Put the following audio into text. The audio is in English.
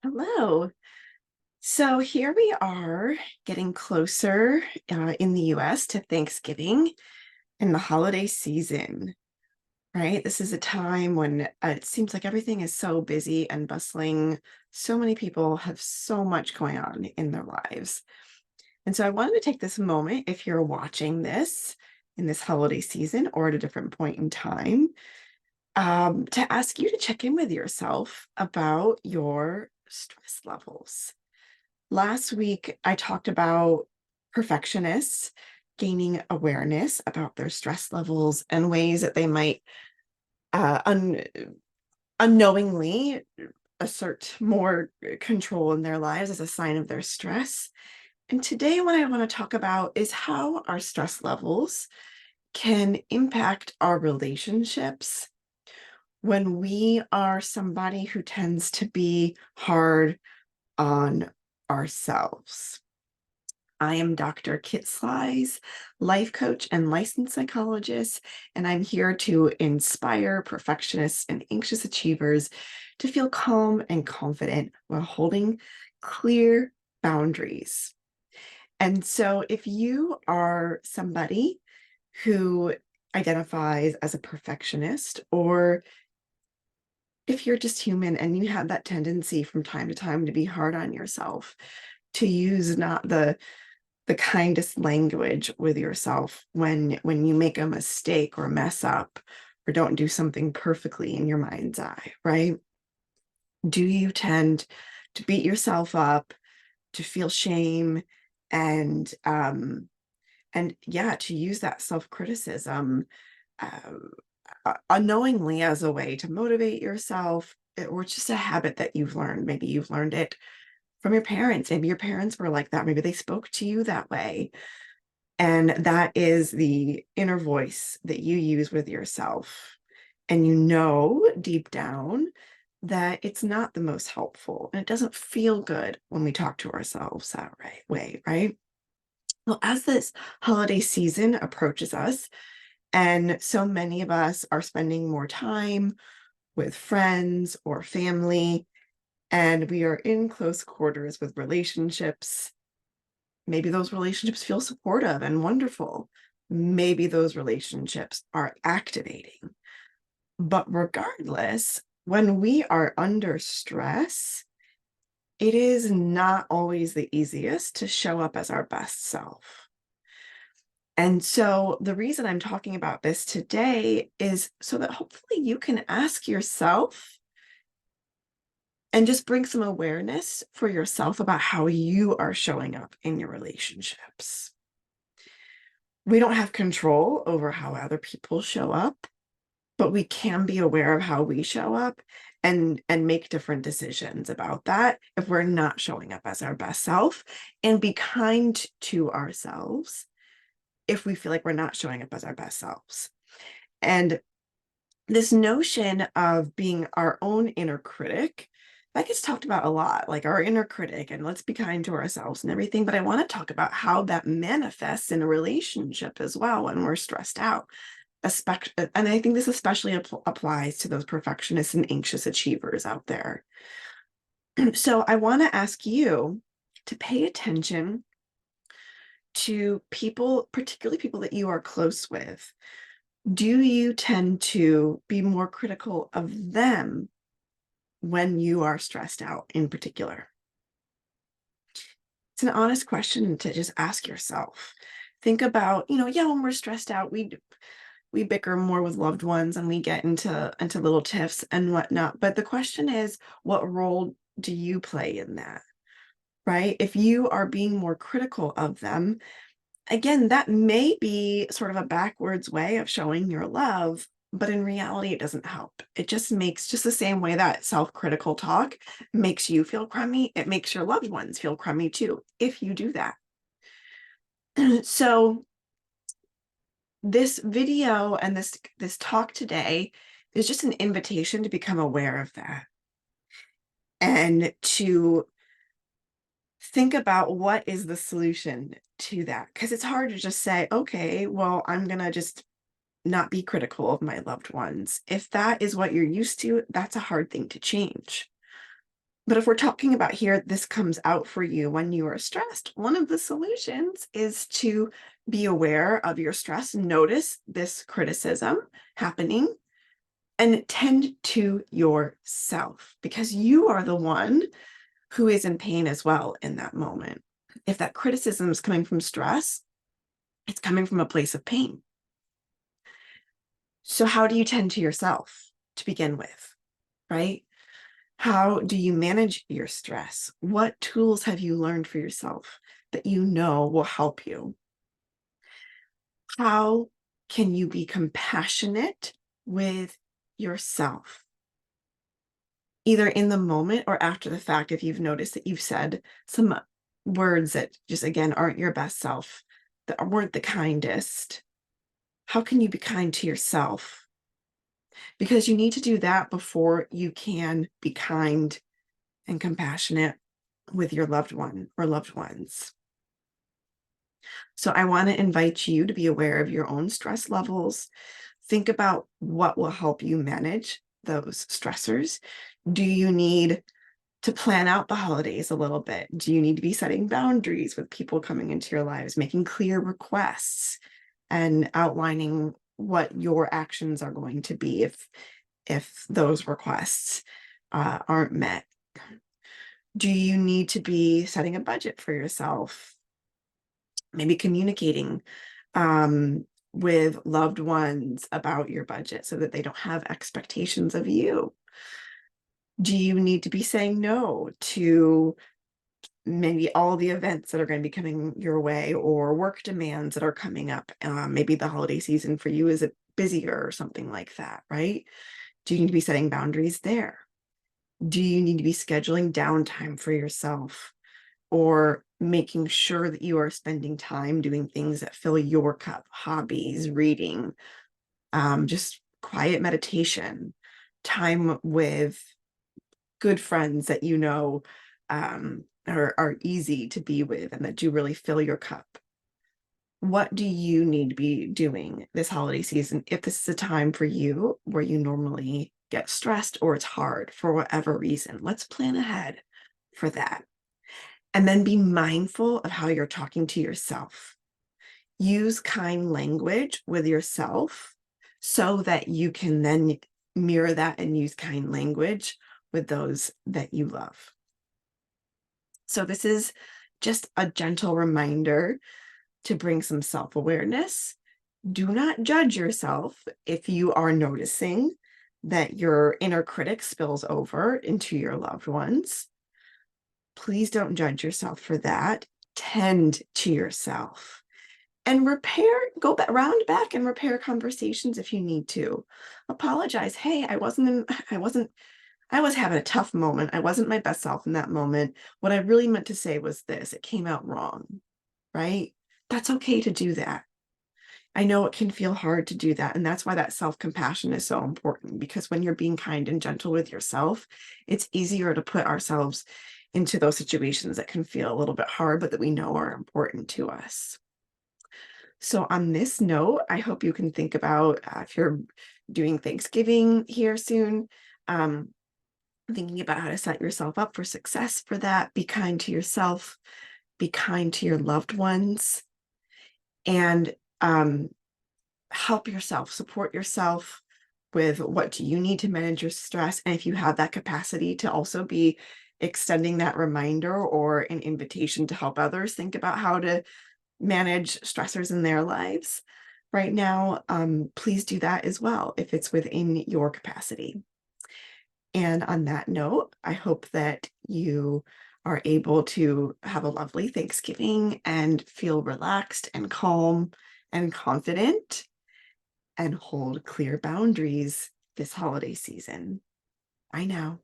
Hello. So here we are getting closer in the US to Thanksgiving and the holiday season, right? This is a time when it seems like everything is so busy and bustling. So many people have so much going on in their lives. And so I wanted to take this moment, if you're watching this in this holiday season or at a different point in time, to ask you to check in with yourself about your stress levels. Last week, I talked about perfectionists gaining awareness about their stress levels and ways that they might unknowingly assert more control in their lives as a sign of their stress. And today, what I want to talk about is how our stress levels can impact our relationships when we are somebody who tends to be hard on ourselves. I am Dr. Kit Slies, life coach and licensed psychologist, and I'm here to inspire perfectionists and anxious achievers to feel calm and confident while holding clear boundaries. And so, if you are somebody who identifies as a perfectionist, or if you're just human and you have that tendency from time to time to be hard on yourself, to use not the kindest language with yourself when you make a mistake or mess up or don't do something perfectly in your mind's eye, right? Do you tend to beat yourself up, to feel shame, and yeah, to use that self-criticism uh, unknowingly as a way to motivate yourself, or just a habit that you've learned? Maybe you've learned it from your parents. Maybe your parents were like that. Maybe they spoke to you that way. And that is the inner voice that you use with yourself. And you know deep down that it's not the most helpful. And it doesn't feel good when we talk to ourselves that way, right? Well, as this holiday season approaches us, and so many of us are spending more time with friends or family, and we are in close quarters with relationships. Maybe those relationships feel supportive and wonderful. Maybe those relationships are activating. But regardless, when we are under stress, it is not always the easiest to show up as our best self. And so the reason I'm talking about this today is so that hopefully you can ask yourself and just bring some awareness for yourself about how you are showing up in your relationships. We don't have control over how other people show up, but we can be aware of how we show up and make different decisions about that if we're not showing up as our best self, and be kind to ourselves if we feel like we're not showing up as our best selves. And this notion of being our own inner critic, that gets talked about a lot, like our inner critic, and let's be kind to ourselves and everything. But I want to talk about how that manifests in a relationship as well when we're stressed out. And I think this especially applies to those perfectionists and anxious achievers out there. So I want to ask you to pay attention to people, particularly people that you are close with. Do you tend to be more critical of them when you are stressed out in particular? It's an honest question to just ask yourself. Think about, yeah, when we're stressed out, we bicker more with loved ones and we get into little tiffs and whatnot. But the question is, what role do you play in that? Right? If you are being more critical of them, again, that may be sort of a backwards way of showing your love, but in reality, it doesn't help. It just makes, just the same way that self-critical talk makes you feel crummy, it makes your loved ones feel crummy too, if you do that. So this video and this talk today is just an invitation to become aware of that and to think about what is the solution to that, because it's hard to just say, okay, well, I'm gonna just not be critical of my loved ones. If that is what you're used to, that's a hard thing to change. But if we're talking about here, this comes out for you when you are stressed. One of the solutions is to be aware of your stress, notice this criticism happening, and tend to yourself because you are the one who is in pain as well in that moment. If that criticism is coming from stress, it's coming from a place of pain. So, how do you tend to yourself to begin with, right? How do you manage your stress? What tools have you learned for yourself that you know will help you? How can you be compassionate with yourself? Either in the moment or after the fact, if you've noticed that you've said some words that just, again, aren't your best self, that weren't the kindest, how can you be kind to yourself? Because you need to do that before you can be kind and compassionate with your loved one or loved ones. So I want to invite you to be aware of your own stress levels. Think about what will help you manage those stressors. Do you need to plan out the holidays a little bit? Do you need to be setting boundaries with people coming into your lives, making clear requests and outlining what your actions are going to be if those requests aren't met? Do you need to be setting a budget for yourself? Maybe communicating with loved ones about your budget so that they don't have expectations of you. Do you need to be saying no to maybe all the events that are going to be coming your way or work demands that are coming up? Maybe the holiday season for you is busier or something like that, right? Do you need to be setting boundaries there? Do you need to be scheduling downtime for yourself or making sure that you are spending time doing things that fill your cup, hobbies, reading, just quiet meditation, time with good friends that you know are easy to be with and that do really fill your cup? What do you need to be doing this holiday season if this is a time for you where you normally get stressed or it's hard for whatever reason? Let's plan ahead for that. And then be mindful of how you're talking to yourself. Use kind language with yourself so that you can then mirror that and use kind language with those that you love. So, this is just a gentle reminder to bring some self awareness. Do not judge yourself if you are noticing that your inner critic spills over into your loved ones. Please don't judge yourself for that. Tend to yourself and go back, round back and repair conversations if you need to. Apologize. Hey, I was having a tough moment. I wasn't my best self in that moment. What I really meant to say was this. It came out wrong, right? That's okay to do that. I know it can feel hard to do that. And that's why that self-compassion is so important, because when you're being kind and gentle with yourself, it's easier to put ourselves into those situations that can feel a little bit hard, but that we know are important to us. So, on this note, I hope you can think about if you're doing Thanksgiving here soon, um, thinking about how to set yourself up for success for that. Be kind to yourself, be kind to your loved ones, and help yourself, support yourself with what do you need to manage your stress. And if you have that capacity to also be extending that reminder or an invitation to help others think about how to manage stressors in their lives right now, please do that as well if it's within your capacity. And on that note, I hope that you are able to have a lovely Thanksgiving and feel relaxed and calm and confident and hold clear boundaries this holiday season. Bye now.